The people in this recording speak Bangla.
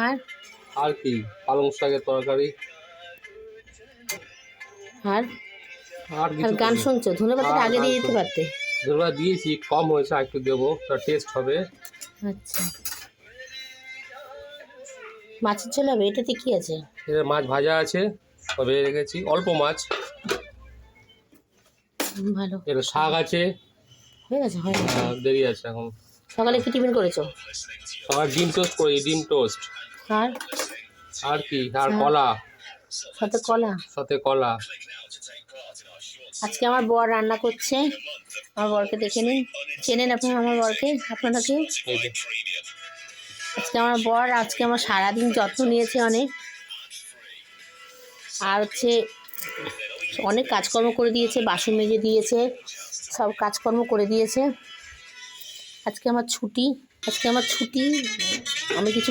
আর আর কি পালং শাকের তরকারি। আর আর কিছু গান শুনছো? ধনেপাতাটা আগে দিয়ে দিতে পারতে। ধন্যবাদ দিয়েছি, কম হয়েছে, আর একটু দেবো, টেস্ট হবে। আচ্ছা, মাছের ঝোল হবে। এটাতে কি আছে? এটা মাছ ভাজা আছে, ভেজে রেখেছি, অল্প মাছ। ভালো। এটা শাক আছে। হয়ে গেছে, হয় না? দেরি আছে এখন। সকালে কি টিফিন করেছো? সবার ডিম টোস্ট করি, ডিম টোস্ট। আর আর কি, আর কলা, সাথে কলা। সাথে কলা। আজকে আমার বর রান্না করছে। আমার বরকে দেখে নিন, চেনেন আপনারা আমার বরকে? আপনারা কেউ? এই যে আজকে আমার বর আমার সারাদিন যত্ন নিয়েছে অনেক, আর অনেক কাজকর্ম করে দিয়েছে, বাসন মেজে দিয়েছে, সব কাজকর্ম করে দিয়েছে। আজকে আমার ছুটি, আমি কিছু